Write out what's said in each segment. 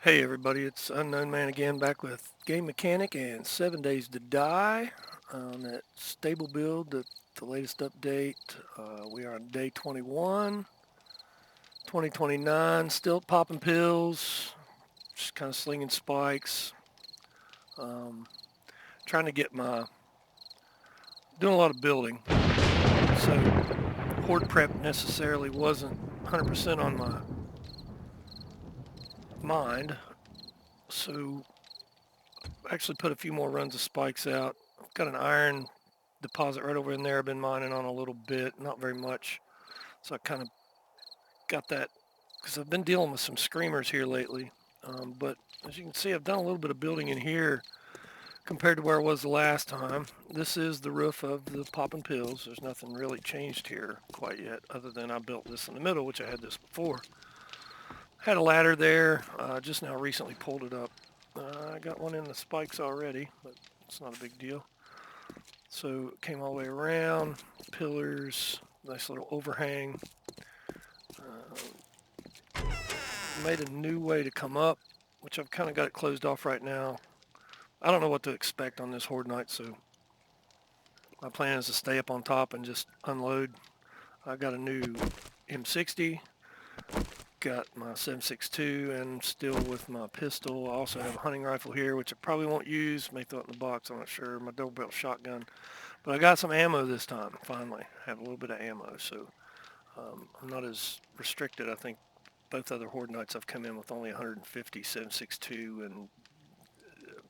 Hey everybody, it's Unknown Man again, back with Game Mechanic and 7 Days to Die on that stable build, the latest update. We are on day 21, 2029, still popping pills, just kind of slinging spikes, um, trying to get doing a lot of building. So horde prep necessarily wasn't 100% on my mind, so I actually put a few more runs of spikes out. I've got an iron deposit right over in there. I've been mining on a little bit, not very much. So I kind of got that because I've been dealing with some screamers here lately. But as you can see, I've done a little bit of building in here compared to where I was the last time. This is the roof of the Poppin' Pills. There's nothing really changed here quite yet, other than I built this in the middle, which I had this before. Had a ladder there, just now recently pulled it up. I got one in the spikes already, but it's not a big deal. So it came all the way around, pillars, nice little overhang. Made a new way to come up, which I've kind of got it closed off right now. I don't know what to expect on this Horde night, so my plan is to stay up on top and just unload. I got a new M60, got my 7.62, and still with my pistol. I also have a hunting rifle here, which I probably won't use. May throw it in the box, I'm not sure. My double barrel shotgun. But I got some ammo this time, finally. I have a little bit of ammo, so I'm not as restricted. I think both other Horde nights I've come in with only 150, 7.62, and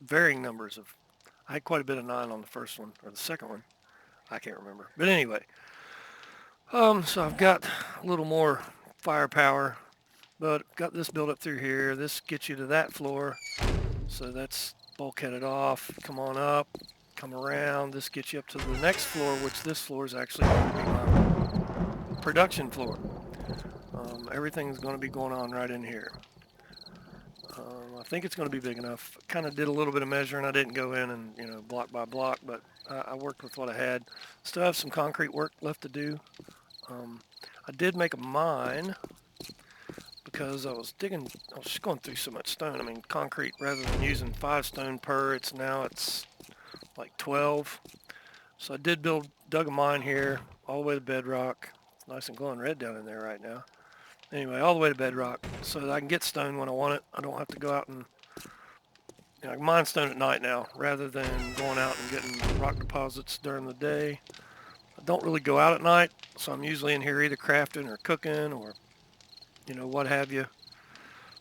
varying numbers of... I had quite a bit of 9 on the first one, or the second one. I can't remember. But anyway, so I've got a little more firepower, but got this built up through here. This gets you to that floor, so that's bulkheaded off. Come on up, come around. This gets you up to the next floor, which this floor is actually going to be my production floor. Everything's going to be going on right in here. I think it's going to be big enough. I kind of did a little bit of measuring. I didn't go in and, block by block, but I worked with what I had. Still have some concrete work left to do. I did make a mine because I was just going through so much stone. I mean, concrete, rather than using 5 stone per, it's like 12. So I dug a mine here, all the way to bedrock. It's nice and glowing red down in there right now. Anyway, all the way to bedrock so that I can get stone when I want it. I don't have to go out and, I can mine stone at night now rather than going out and getting rock deposits during the day. I don't really go out at night, so I'm usually in here either crafting or cooking or, what have you.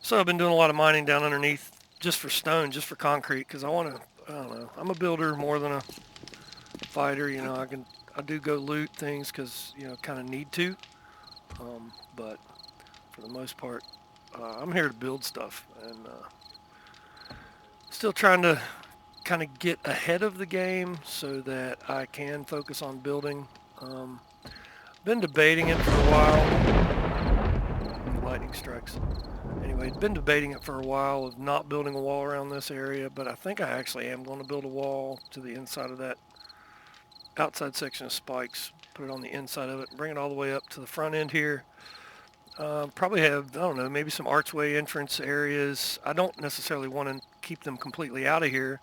So I've been doing a lot of mining down underneath just for stone, just for concrete, because I don't know, I'm a builder more than a fighter. I do go loot things because, kind of need to. But for the most part, I'm here to build stuff, and still trying to kind of get ahead of the game so that I can focus on building. Been debating it for a while. Lightning strikes. Anyway, been debating it for a while of not building a wall around this area, but I think I actually am going to build a wall to the inside of that outside section of spikes, put it on the inside of it, bring it all the way up to the front end here. Probably have, I don't know, maybe some archway entrance areas. I don't necessarily want to keep them completely out of here,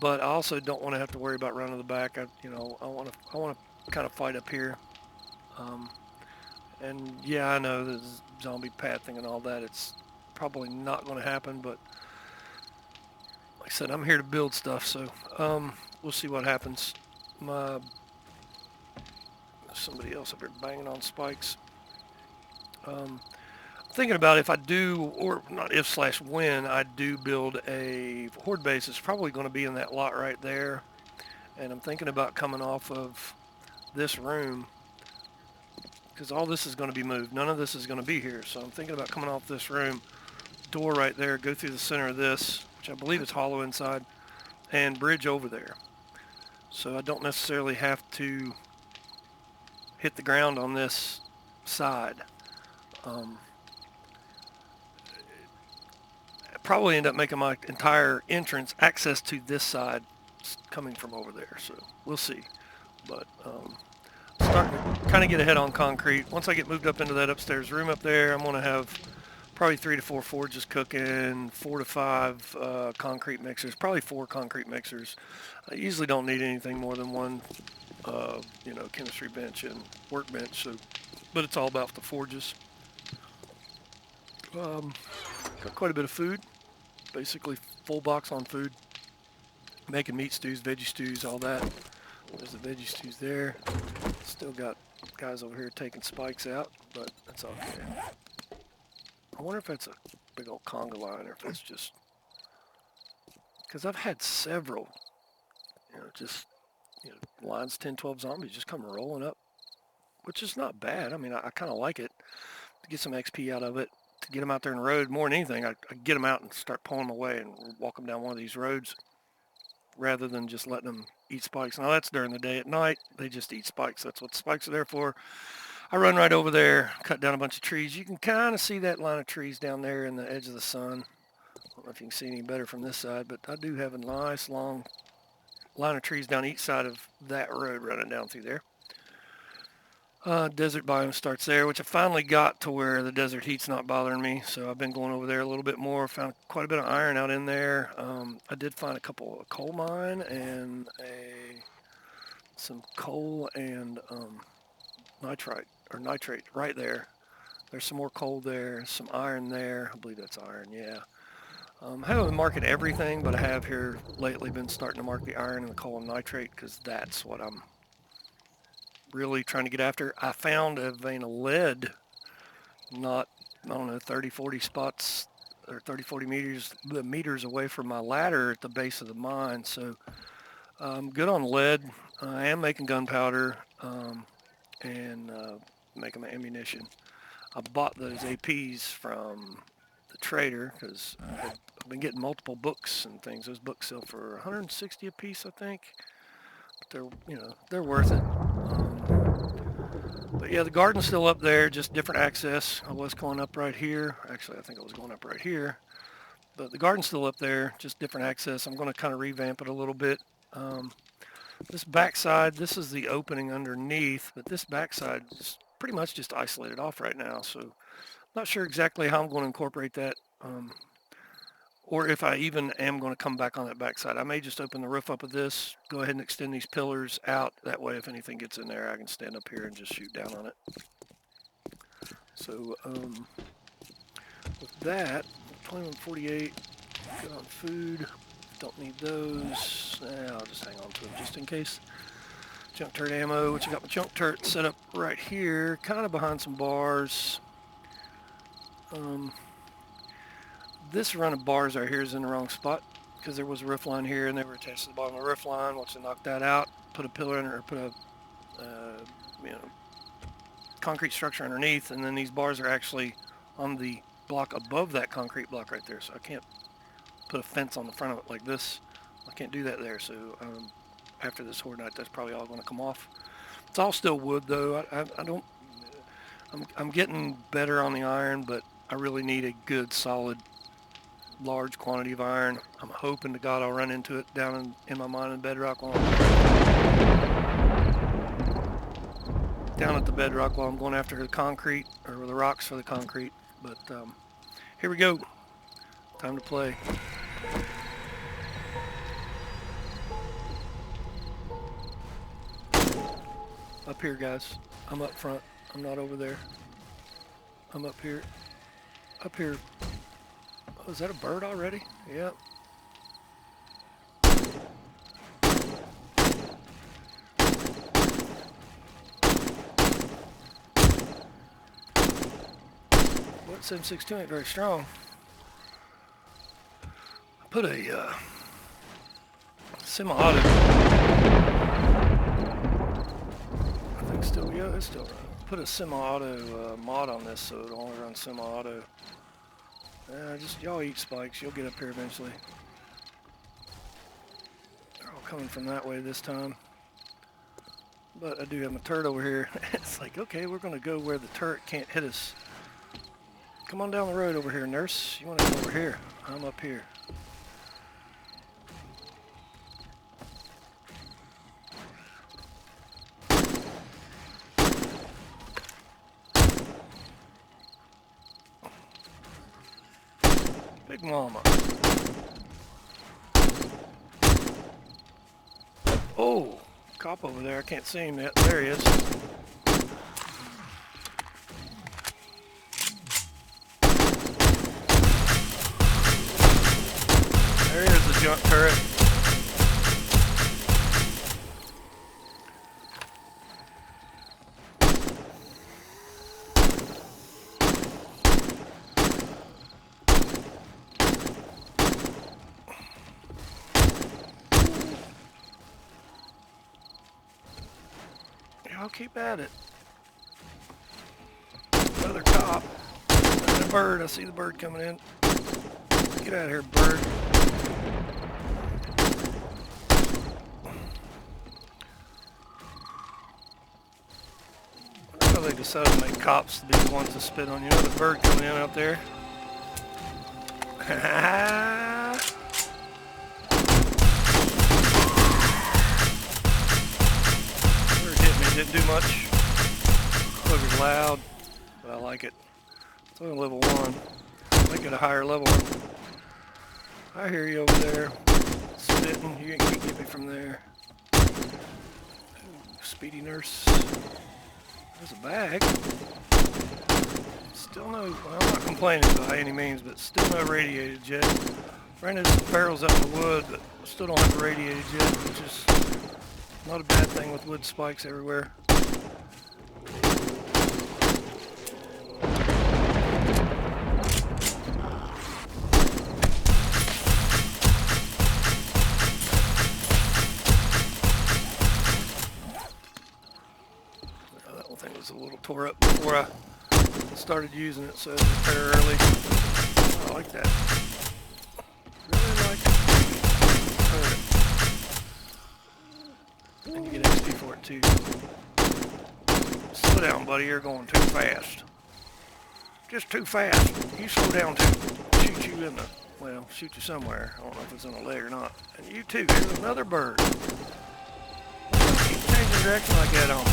but I also don't want to have to worry about running to the back. I want to kind of fight up here. And yeah, I know the zombie pathing and all that. It's probably not going to happen, but like I said, I'm here to build stuff, so we'll see what happens. Somebody else up here banging on spikes. Thinking about if I do, or not if / when I do build a horde base, it's probably going to be in that lot right there. And I'm thinking about coming off of this room because all this is going to be moved. None of this is going to be here. So I'm thinking about coming off this room, door right there, go through the center of this, which I believe is hollow inside, and bridge over there. So I don't necessarily have to hit the ground on this side. Probably end up making my entire entrance access to this side coming from over there, so we'll see. But starting to kind of get ahead on concrete. Once I get moved up into that upstairs room up there, I'm going to have Probably 3 to 4 forges cooking, 4 to 5 concrete mixers, probably 4 concrete mixers. I usually don't need anything more than one, chemistry bench and workbench. So, but it's all about the forges. Got quite a bit of food, basically full box on food. Making meat stews, veggie stews, all that. There's the veggie stews there. Still got guys over here taking spikes out, but that's okay. I wonder if that's a big old conga line or if it's just... Because I've had several, lines 10, 12 zombies just come rolling up, which is not bad. I mean, I kind of like it to get some XP out of it, to get them out there in the road. More than anything, I get them out and start pulling them away and walk them down one of these roads rather than just letting them eat spikes. Now, that's during the day. At night, they just eat spikes. That's what spikes are there for. I run right over there, cut down a bunch of trees. You can kind of see that line of trees down there in the edge of the sun. I don't know if you can see any better from this side, but I do have a nice long line of trees down each side of that road running down through there. Desert biome starts there, which I finally got to where the desert heat's not bothering me. So I've been going over there a little bit more. Found quite a bit of iron out in there. I did find a couple of coal mine and some coal and nitrate right there. There's some more coal there, some iron there. I believe that's iron, yeah. I haven't marketed everything, but I have here lately been starting to mark the iron and the coal and nitrate because that's what I'm really trying to get after. I found a vein of lead not, 30, 40 spots or 30, 40 meters away from my ladder at the base of the mine. So I'm good on lead. I am making gunpowder and making my ammunition. I bought those APs from the trader because I've been getting multiple books and things. Those books sell for 160 a piece, I think. But they're worth it. But yeah, the garden's still up there, just different access. I was going up right here. Actually, I think I was going up right here. But the garden's still up there, just different access. I'm going to kind of revamp it a little bit. This backside, this is the opening underneath, but this backside is pretty much just isolated off right now. So not sure exactly how I'm going to incorporate that, or if I even am going to come back on that backside. I may just open the roof up of this, go ahead and extend these pillars out. That way, if anything gets in there, I can stand up here and just shoot down on it. So with that, 2148, good on food. Don't need those. I'll just hang on to them just in case. Junk turret ammo, which I got my junk turret set up right here, kind of behind some bars. This run of bars right here is in the wrong spot because there was a roof line here and they were attached to the bottom of the roof line. Once I knocked that out, put a pillar in or put a concrete structure underneath, and then these bars are actually on the block above that concrete block right there. So I can't put a fence on the front of it like this. I can't do that there. So after this horde night, that's probably all going to come off. It's all still wood though. I'm getting better on the iron, but I really need a good solid large quantity of iron. I'm hoping to God I'll run into it down in my mine in bedrock while down at the bedrock while I'm going after the concrete or the rocks for the concrete. But here we go. Time to play. Up here, guys. I'm up front. I'm not over there. I'm up here. Up here. Oh, is that a bird already? Yep. Well, that 7.62 ain't very strong. I put a semi-auto. I think still, yeah, it's still running. Put a semi-auto mod on this so it'll only run semi-auto. Just y'all eat spikes. You'll get up here eventually. They're all coming from that way this time. But I do have my turret over here. It's like, okay, we're going to go where the turret can't hit us. Come on down the road over here, nurse. You want to go over here? I'm up here. Big mama. Oh, cop over there. I can't see him yet. There he is. There is the junk turret. I'll keep at it. Another cop. Another bird. I see the bird coming in. Get out of here, bird. I wonder how they decided to make cops to be the ones to spit on you. Another bird coming in out there. Didn't do much. Booger's loud, but I like it. It's only level 1. Make it a higher level 1. I hear you over there. Spitting. You can't get me from there. Ooh, speedy nurse. There's a bag. Still no, well, I'm not complaining by any means, but still no radiated jet. Ran into some barrels out in the wood, but still don't have a radiated jet, which is not a bad thing with wood spikes everywhere. That one thing was a little tore up before I started using it, so I had to repair early. I like that. Really like it. And you get XP for it too. Slow down, buddy. You're going too fast. Just too fast. You slow down too. Shoot you in the, well, shoot you somewhere. I don't know if it's in the leg or not. And you too. There's another bird. Keep changing direction like that on me.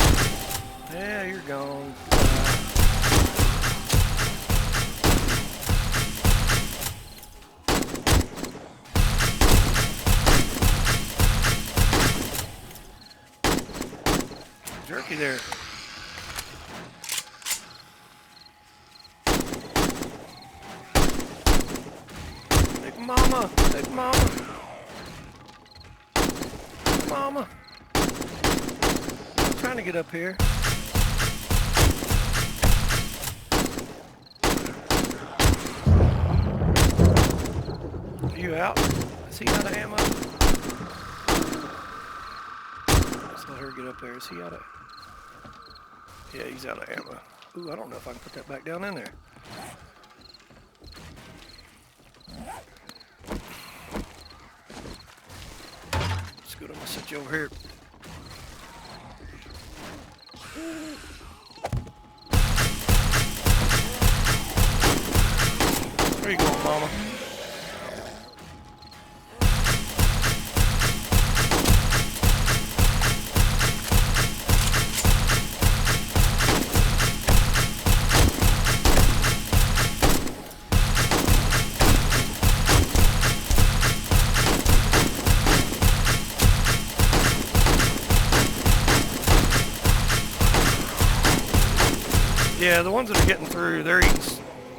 Yeah, you're gone. Jerky there. Big mama, big mama. Big mama. I'm trying to get up here. Are you out? Is he out of ammo? Let's let her get up there. Is he out of... Yeah, he's out of ammo. Ooh, I don't know if I can put that back down in there. It's good. I'm gonna set you over here. Where you going, mama? Yeah, the ones that are getting through, they're eating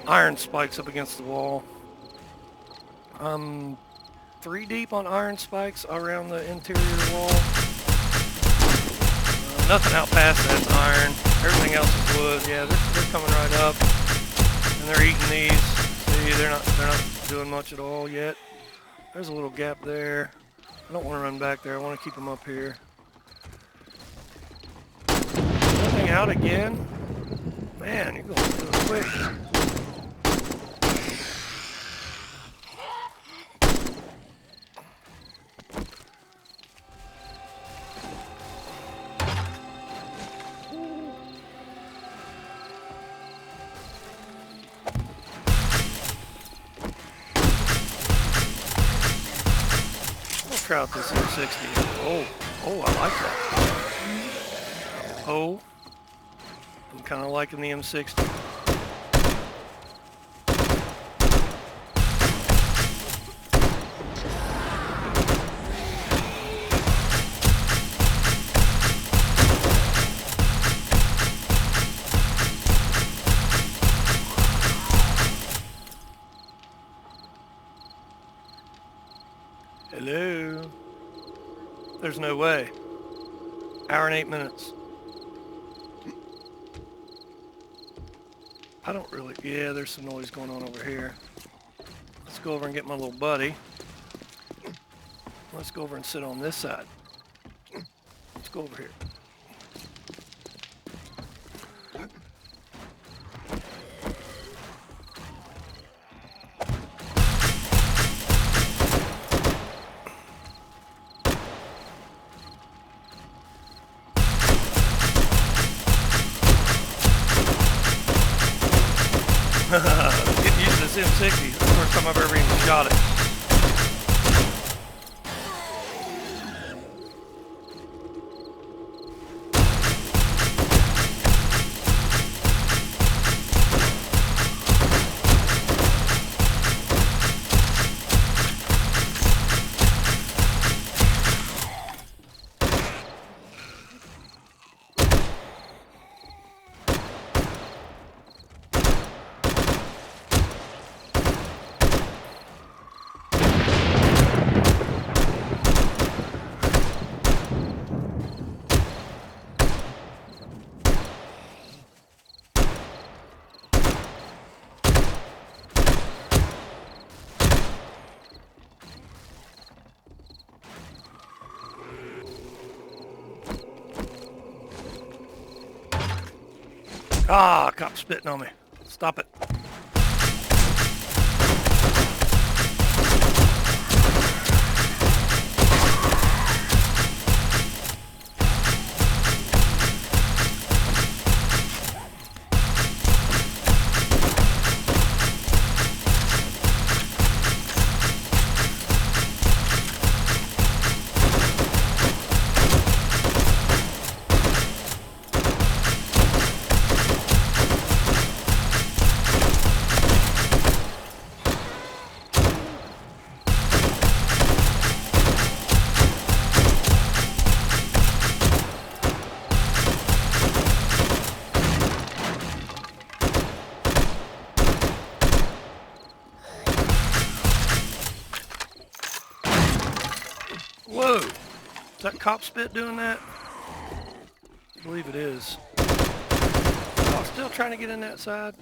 iron spikes up against the wall. I'm 3 deep on iron spikes around the interior wall. Nothing out past that's iron. Everything else is wood. Yeah, they're coming right up, and they're eating these. See, they're not doing much at all yet. There's a little gap there. I don't want to run back there. I want to keep them up here. Nothing out again. Man, you're going so quick. Let's try out this M60. Oh, I like that. Oh. I'm kind of liking the M60. Hello? There's no way. Hour and 8 minutes. I don't really... Yeah, there's some noise going on over here. Let's go over and get my little buddy. Let's go over and sit on this side. Let's go over here. Getting used to this M60. That's the first time I've ever even shot it. Ah, cop spitting on me. Stop it. Whoa! Is that cop spit doing that? I believe it is. Oh, still trying to get in that side.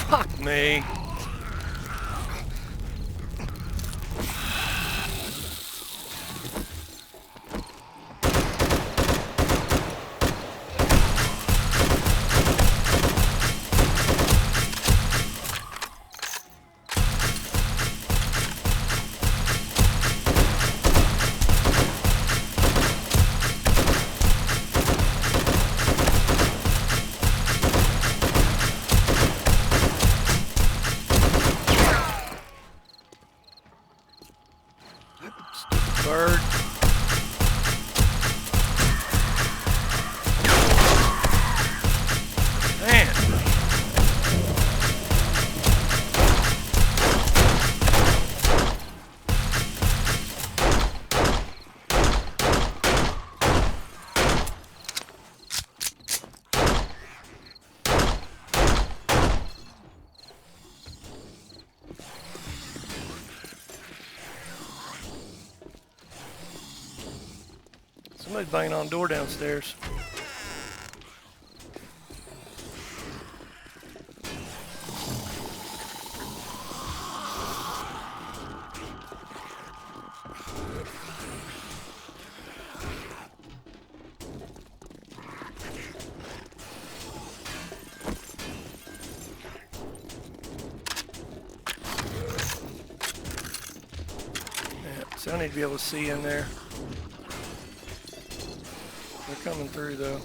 Fuck me. Bird. Man. Somebody's banging on the door downstairs. Yeah, so I need to be able to see in there. They're coming through though.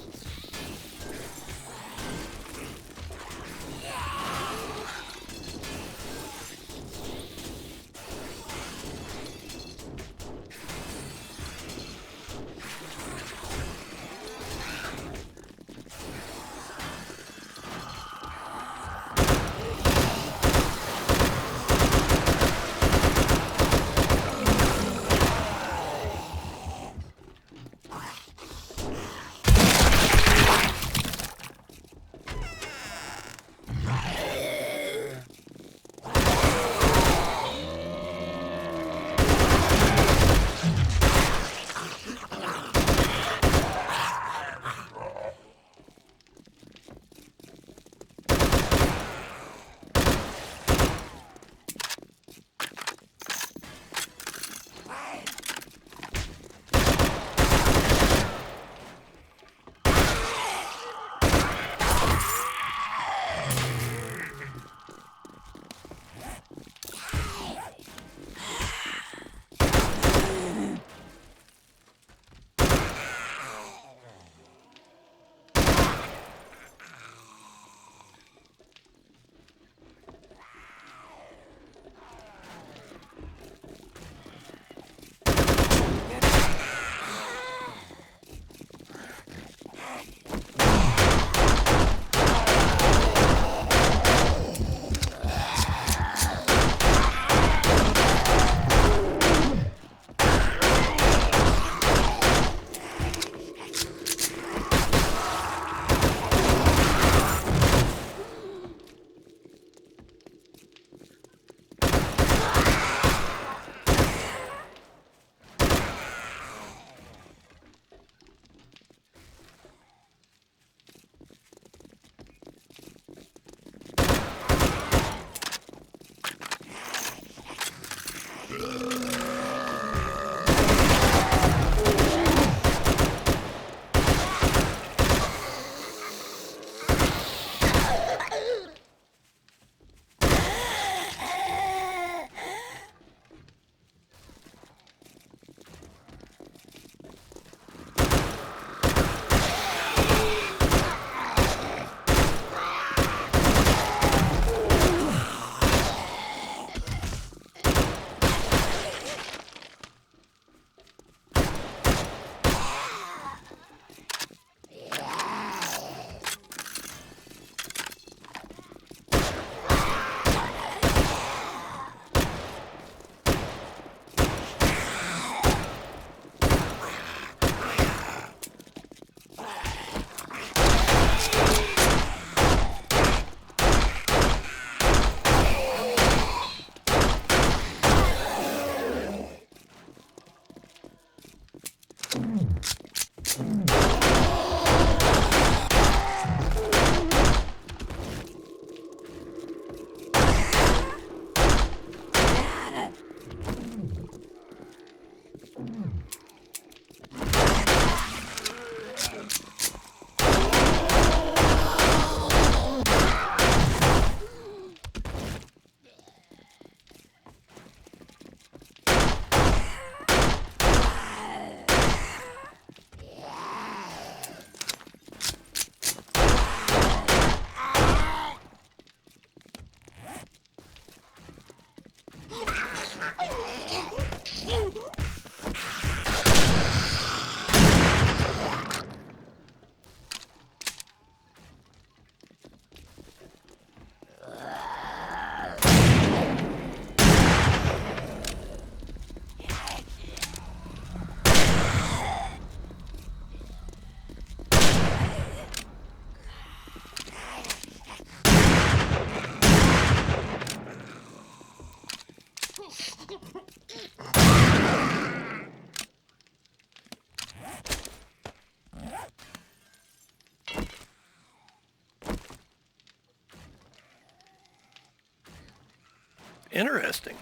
Interesting.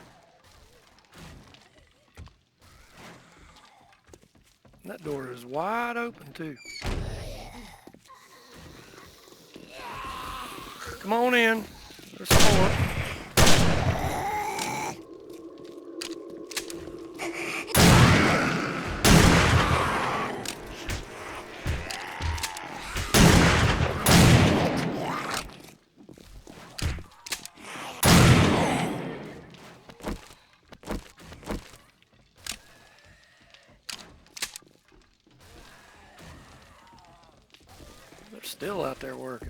And that door is wide open too. Come on in. There's 4. They're still out there working.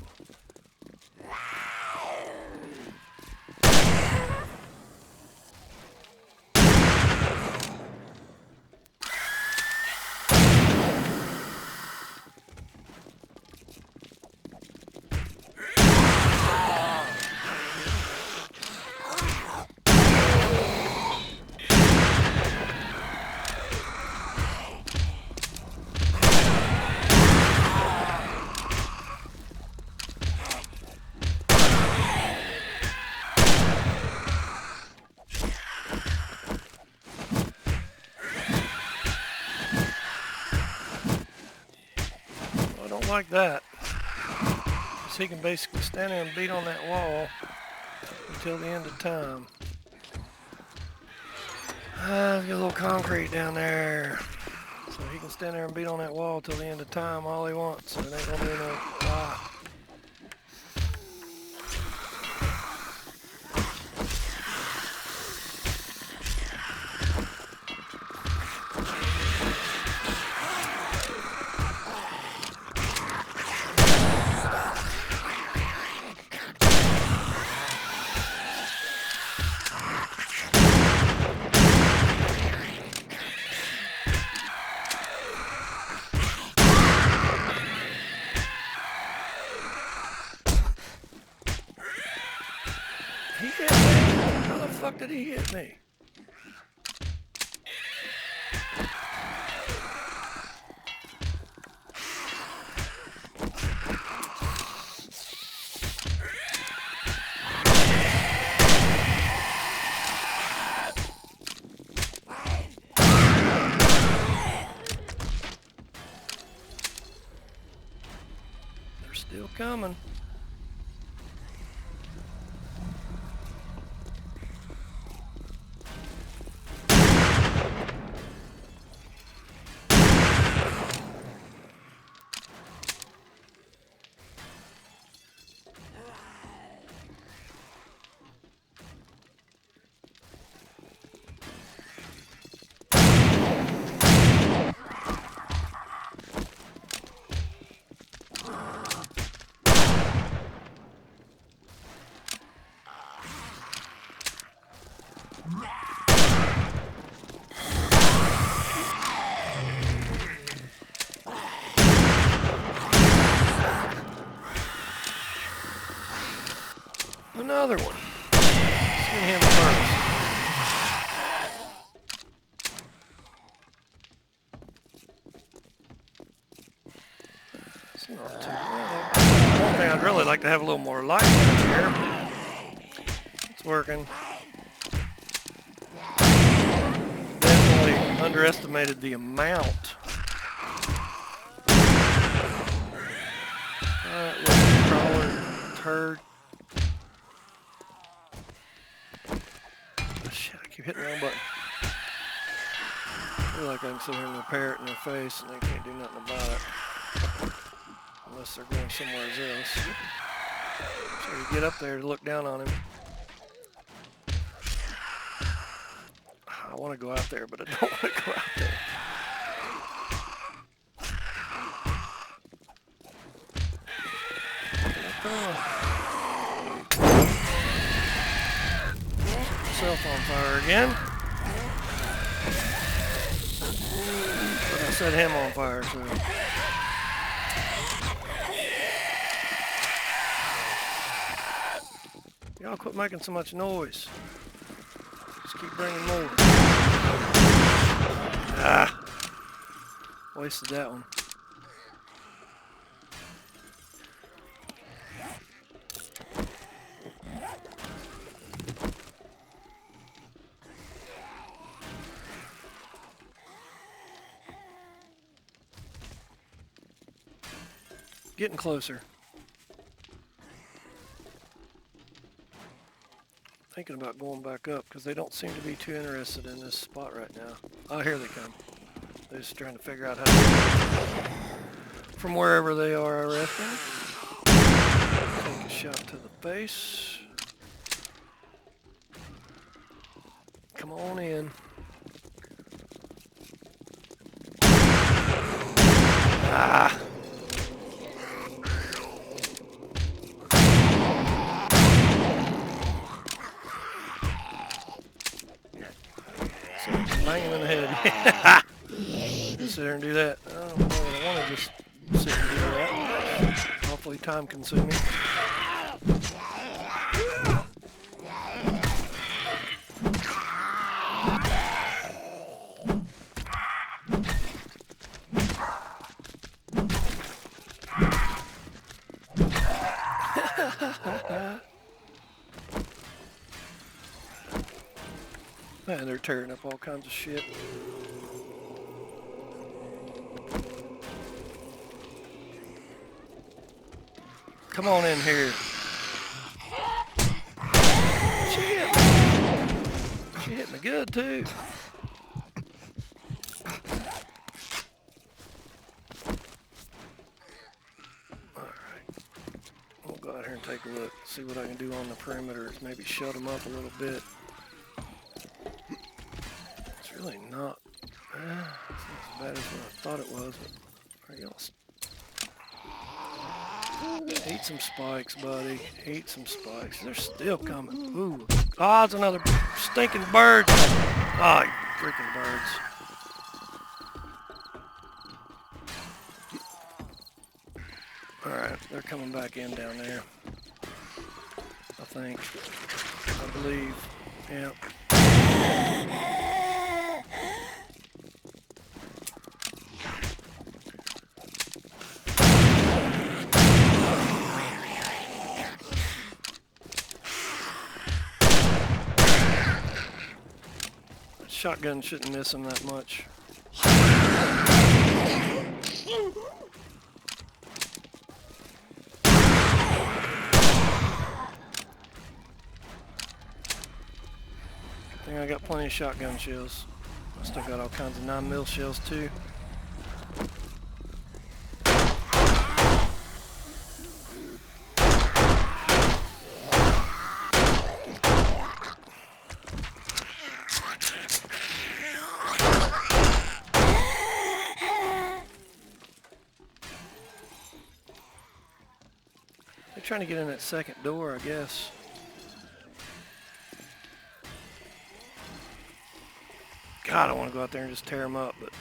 I don't like that. So he can basically stand there and beat on that wall until the end of time. There's a little concrete down there. So he can stand there and beat on that wall till the end of time all he wants. So it ain't gonna do no. He hit me? How the fuck did he hit me? They're still coming. Another one. Let's get him first. It's not too bad. One thing I'd really like to have a little more light in here. It's working. Definitely underestimated the amount. Alright, little crawler turd. Shit, I keep hitting the wrong button. I feel like I can sit here and repair it in their face and they can't do nothing about it. Unless they're going somewhere else. So you get up there to look down on him. want to go out there, but I don't want to go out there. Myself on fire again. But I set him on fire, so. Y'all quit making so much noise. Just keep bringing more. Ah! Wasted that one. Getting closer. Thinking about going back up because they don't seem to be too interested in this spot right now. Oh, here they come. They're just trying to figure out how to get from wherever they are, I reckon. Take a shot to the face. Come on in. Ah! Bang him in the head. Just sit there and do that. I don't know that I want to just sit and do that. Awfully time consuming. Man, they're tearing up all kinds of shit. Come on in here. She hit me good too. Alright. We'll go out here and take a look. See what I can do on the perimeters. Maybe shut them up a little bit. It's really not. It's not as bad as what I thought it was. But are y'all? Eat some spikes, buddy. Eat some spikes. They're still coming. Ooh. Ah, it's another stinking bird. Ah, you freaking birds. Alright, they're coming back in down there. I think. I believe. Yep. Shotgun shouldn't miss him that much. I think I got plenty of shotgun shells. I still got all kinds of 9mm shells too. Trying to get in that second door, I guess. God, I want to go out there and just tear them up, but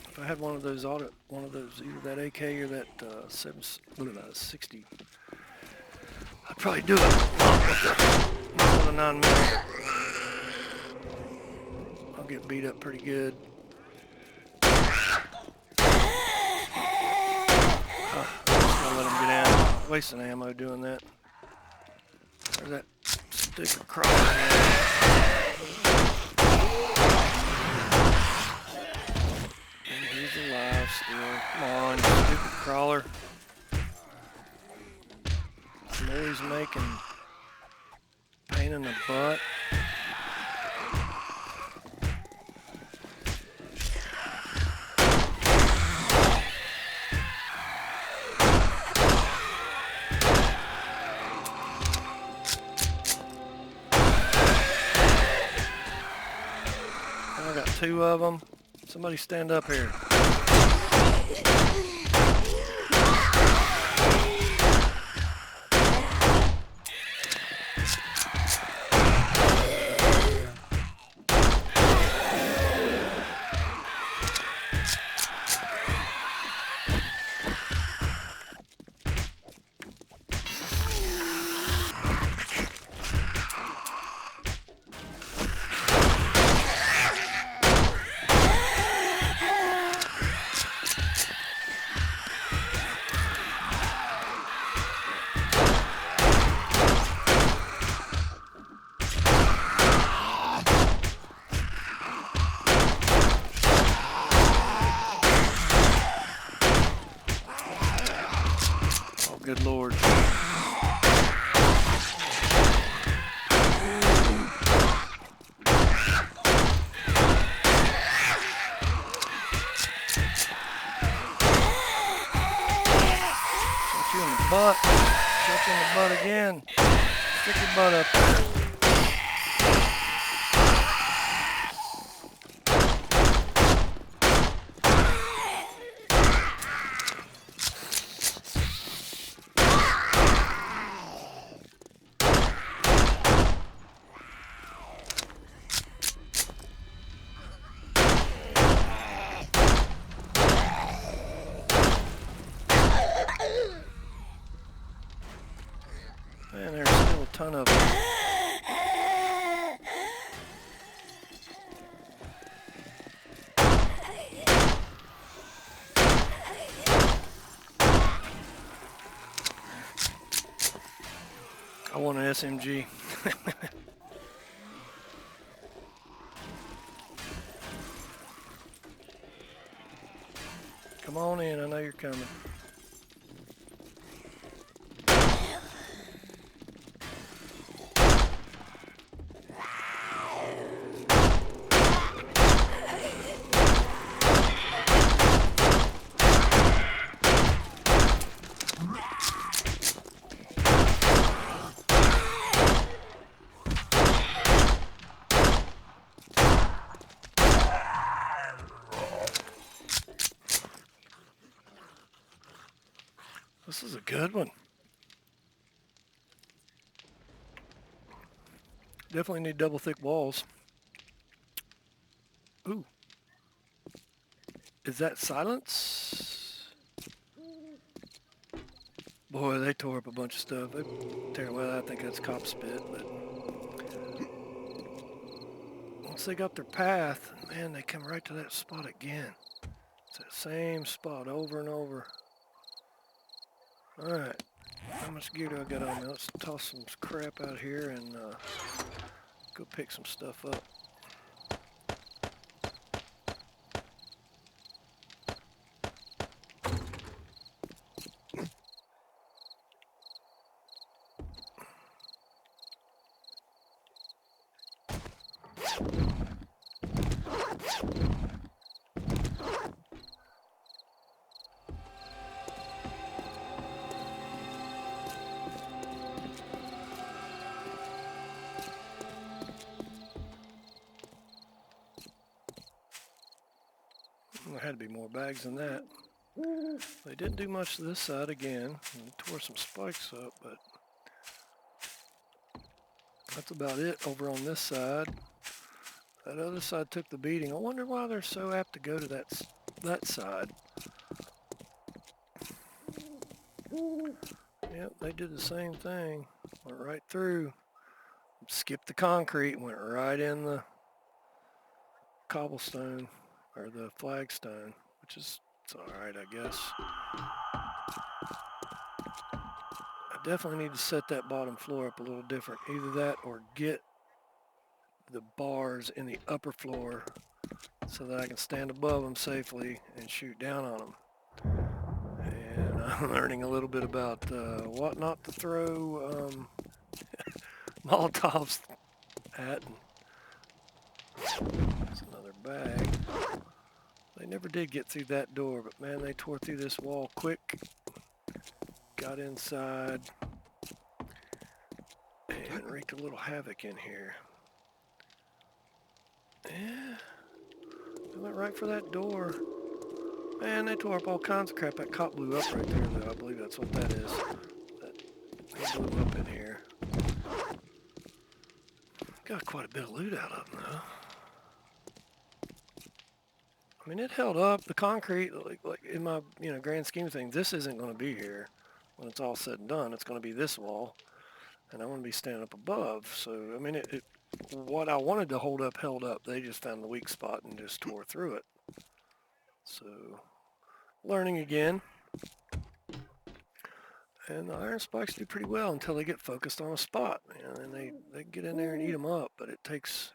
if I had one of those either that AK or that 60, I'd probably do it. Not with a 9mm. I'll get beat up pretty good. Let him get out. Wasting ammo doing that. There's that stupid crawler. And he's alive still. Come on, stupid crawler. Noise making. Pain in the butt. 2 of them. Somebody stand up here. Good Lord. Shot you in the butt. Shot you in the butt again. Stick your butt up there. Man, there's still a ton of them. I want an SMG. Come on in, I know you're coming. This is a good one. Definitely need double thick walls. Ooh. Is that silence? Boy, they tore up a bunch of stuff. Well, I think that's cop spit, but once they got their path, man, they come right to that spot again. It's that same spot over and over. All right, how much gear do I got on me? Let's toss some crap out here and go pick some stuff up. There had to be more bags than that. They didn't do much to this side again. They tore some spikes up, but that's about it over on this side. That other side took the beating. I wonder why they're so apt to go to that side. Yep, they did the same thing. Went right through. Skipped the concrete, went right in the cobblestone or the flagstone, which is it's all right, I guess. I definitely need to set that bottom floor up a little different. Either that or get the bars in the upper floor so that I can stand above them safely and shoot down on them. And I'm learning a little bit about what not to throw Molotovs at. There's another bag. They never did get through that door, but man, they tore through this wall quick. Got inside and wreaked a little havoc in here. Yeah. I went right for that door. Man, they tore up all kinds of crap. That cop blew up right there, though. I believe that's what that is. They blew up in here. Got quite a bit of loot out of them, though. I mean, it held up. The concrete, like in my grand scheme of things, this isn't going to be here when it's all said and done. It's going to be this wall, and I want to be standing up above. So, I mean, what I wanted to hold up held up. They just found the weak spot and just tore through it. So, learning again. And the iron spikes do pretty well until they get focused on a spot. And they get in there and eat them up, but it takes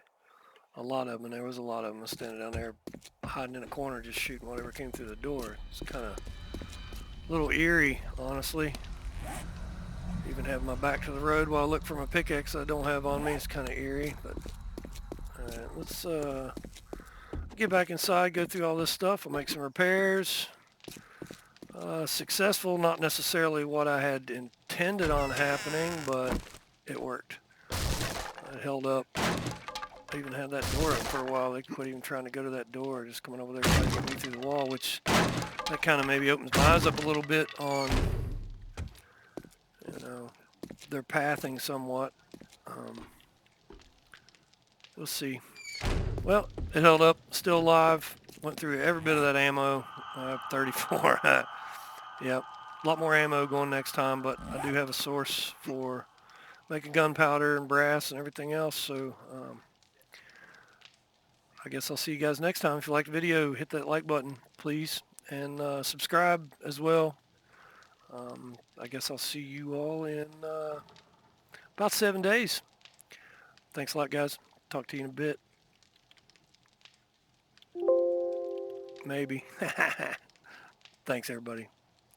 a lot of them, and there was a lot of them standing down there hiding in a corner just shooting whatever came through the door. It's kind of a little eerie, honestly. Even having my back to the road while I look for my pickaxe I don't have on me is kind of eerie. But let's get back inside, go through all this stuff. I'll make some repairs. Successful, not necessarily what I had intended on happening, but it worked. It held up. I even had that door up for a while. They quit even trying to go to that door, just coming over there trying to get me through the wall, which that kind of maybe opens my eyes up a little bit on, their pathing somewhat. We'll see. Well, it held up, still alive. Went through every bit of that ammo. I have 34. Yep, a lot more ammo going next time, but I do have a source for making gunpowder and brass and everything else, so I guess I'll see you guys next time. If you liked the video, hit that like button, please, and subscribe as well. I guess I'll see you all in about 7 days. Thanks a lot, guys. Talk to you in a bit. Maybe. Thanks, everybody.